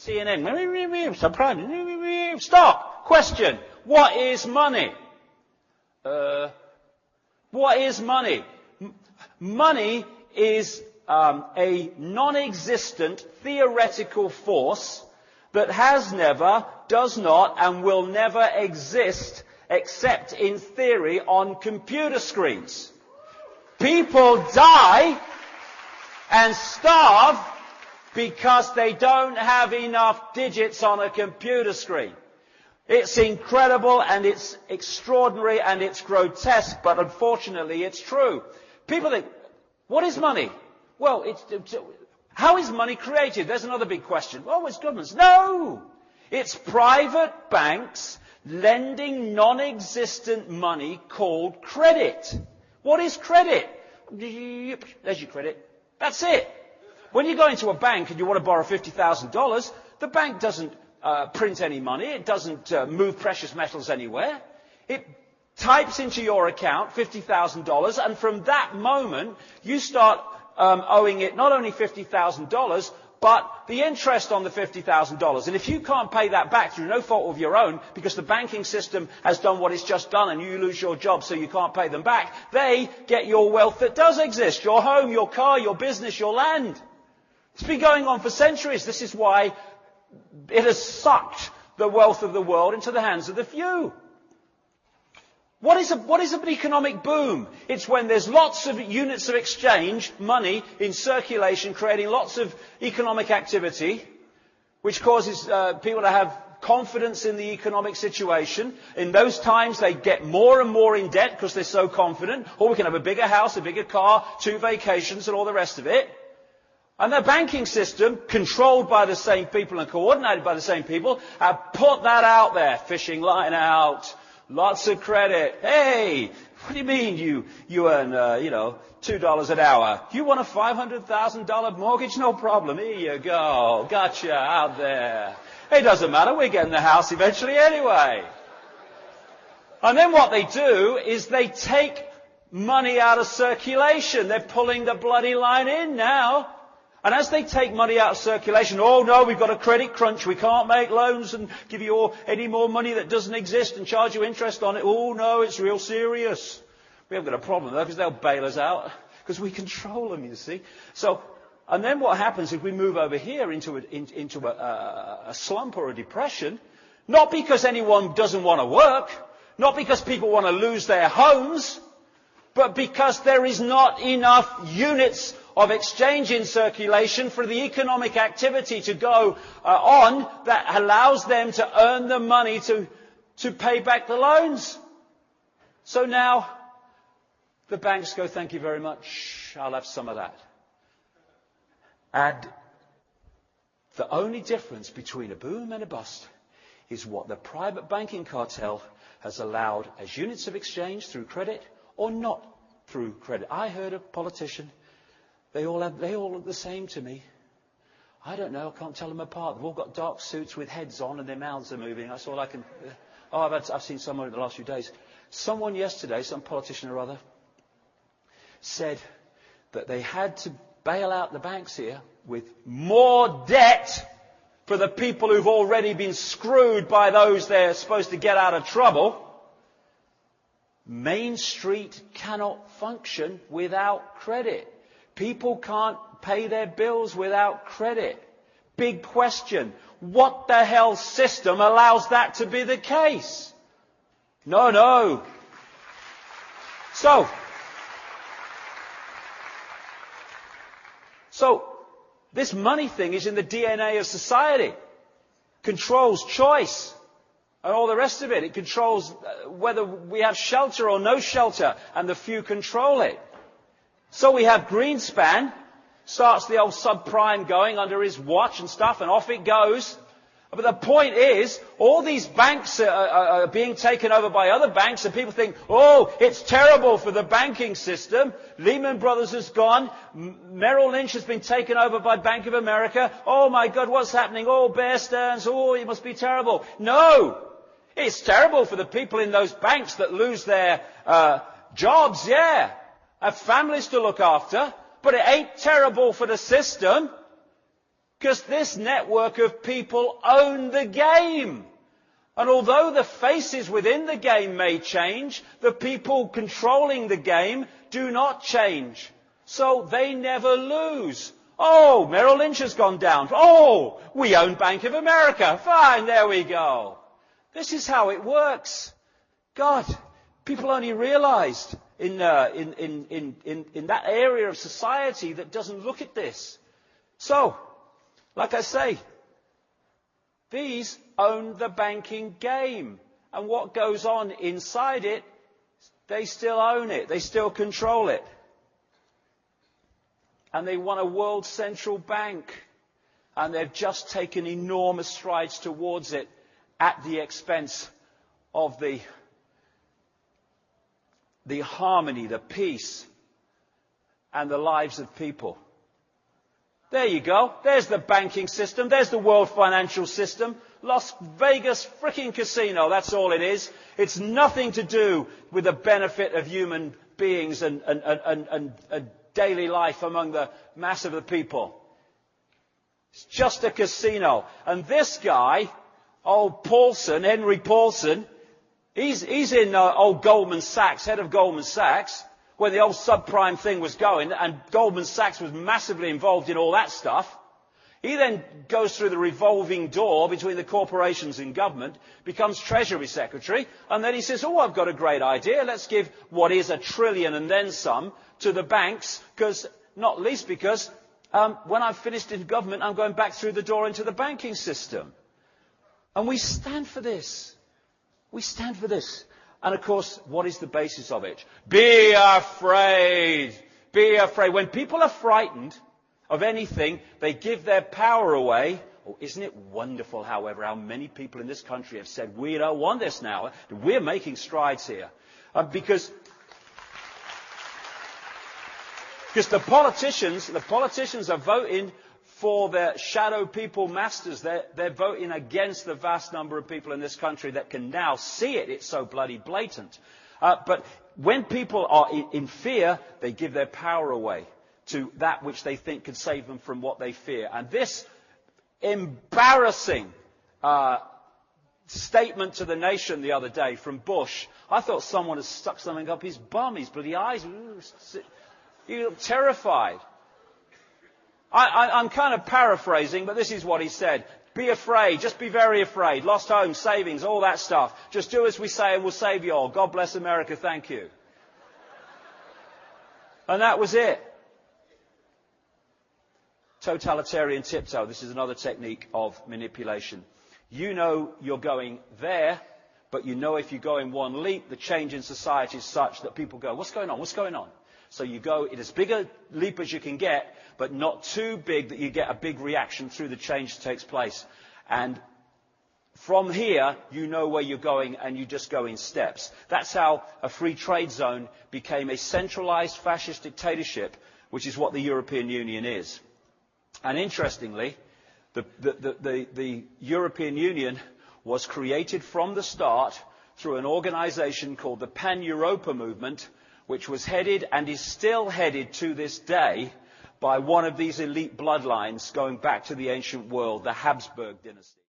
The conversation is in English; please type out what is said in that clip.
CNN. Subprime. Stop. Question. What is money? What is money? Money is a non-existent theoretical force that has never, does not, and will never exist except in theory on computer screens. People die and starve because they don't have enough digits on a computer screen. It's incredible and it's extraordinary and it's grotesque, but unfortunately it's true. People think, what is money? Well, how is money created? There's another big question. Oh, it's governments. No! It's private banks lending non-existent money called credit. What is credit? There's your credit. That's it. When you go into a bank and you want to borrow $50,000, the bank doesn't print any money. It doesn't move precious metals anywhere. It types into your account $50,000, and from that moment you start owing it not only $50,000, but the interest on the $50,000. And if you can't pay that back through no fault of your own, because the banking system has done what it's just done and you lose your job so you can't pay them back, they get your wealth that does exist, your home, your car, your business, your land. It's been going on for centuries. This is why it has sucked the wealth of the world into the hands of the few. What is an economic boom? It's when there's lots of units of exchange, money in circulation, creating lots of economic activity, which causes people to have confidence in the economic situation. In those times, they get more and more in debt because they're so confident. Or we can have a bigger house, a bigger car, 2 vacations, and all the rest of it. And the banking system, controlled by the same people and coordinated by the same people, have put that out there. Fishing line out. Lots of credit. Hey, what do you mean you earn, $2 an hour? You want a $500,000 mortgage? No problem. Here you go. Gotcha out there. It doesn't matter. We're getting the house eventually anyway. And then what they do is they take money out of circulation. They're pulling the bloody line in now. And as they take money out of circulation, oh no, we've got a credit crunch, we can't make loans and give you any more money that doesn't exist and charge you interest on it. Oh no, it's real serious. We haven't got a problem though, because they'll bail us out, because we control them, you see. So, and then what happens if we move over here into a slump or a depression, not because anyone doesn't want to work, not because people want to lose their homes, but because there is not enough units of exchange in circulation for the economic activity to go on that allows them to earn the money to pay back the loans. So now the banks go, thank you very much, I'll have some of that. And the only difference between a boom and a bust is what the private banking cartel has allowed as units of exchange through credit or not through credit. I heard a politician. They all look the same to me. I don't know. I can't tell them apart. They've all got dark suits with heads on and their mouths are moving. That's all I can. I've seen someone in the last few days. Someone yesterday, some politician or other, said that they had to bail out the banks here with more debt for the people who've already been screwed by those they're supposed to get out of trouble. Main Street cannot function without credit. People can't pay their bills without credit. Big question. What the hell system allows that to be the case? No. So this money thing is in the DNA of society. Controls choice and all the rest of it. It controls whether we have shelter or no shelter, and the few control it. So we have Greenspan, starts the old subprime going under his watch and stuff, and off it goes. But the point is, all these banks are being taken over by other banks, and people think, oh, it's terrible for the banking system. Lehman Brothers has gone. Merrill Lynch has been taken over by Bank of America. Oh my God, what's happening? Oh, Bear Stearns. Oh, it must be terrible. No! It's terrible for the people in those banks that lose their jobs, yeah. Have families to look after, but it ain't terrible for the system. Because this network of people own the game. And although the faces within the game may change, the people controlling the game do not change. So they never lose. Oh, Merrill Lynch has gone down. Oh, we own Bank of America. Fine, there we go. This is how it works. God, people only realized in that area of society that doesn't look at this. So, like I say, these own the banking game. And what goes on inside it, they still own it. They still control it. And they want a world central bank. And they've just taken enormous strides towards it at the expense of the harmony, the peace, and the lives of people. There you go. There's the banking system. There's the world financial system. Las Vegas frickin' casino. That's all it is. It's nothing to do with the benefit of human beings and daily life among the mass of the people. It's just a casino. And this guy, old Paulson, Henry Paulson, he's in old Goldman Sachs, head of Goldman Sachs, where the old subprime thing was going, and Goldman Sachs was massively involved in all that stuff. He then goes through the revolving door between the corporations and government, becomes Treasury Secretary, and then he says, oh, I've got a great idea. Let's give what is $1 trillion and then some to the banks, not least because when I've finished in government, I'm going back through the door into the banking system. And we stand for this. We stand for this. And of course, what is the basis of it? Be afraid. Be afraid. When people are frightened of anything, they give their power away. Oh, isn't it wonderful, however, how many people in this country have said, we don't want this now. We're making strides here. Because the politicians are voting for their shadow people masters. They're voting against the vast number of people in this country that can now see it. It's so bloody blatant. But when people are in fear, they give their power away to that which they think could save them from what they fear. And this embarrassing statement to the nation the other day from Bush, I thought someone had stuck something up his bum, his bloody eyes. He looked terrified. I'm kind of paraphrasing, but this is what he said. Be afraid. Just be very afraid. Lost homes, savings, all that stuff. Just do as we say and we'll save you all. God bless America. Thank you. And that was it. Totalitarian tiptoe. This is another technique of manipulation. You know you're going there, but you know if you go in one leap, the change in society is such that people go, what's going on? What's going on? So you go in as big a leap as you can get, but not too big that you get a big reaction through the change that takes place. And from here, you know where you're going and you just go in steps. That's how a free trade zone became a centralized fascist dictatorship, which is what the European Union is. And interestingly, the European Union was created from the start through an organization called the Pan-Europa Movement, which was headed and is still headed to this day by one of these elite bloodlines going back to the ancient world, the Habsburg dynasty.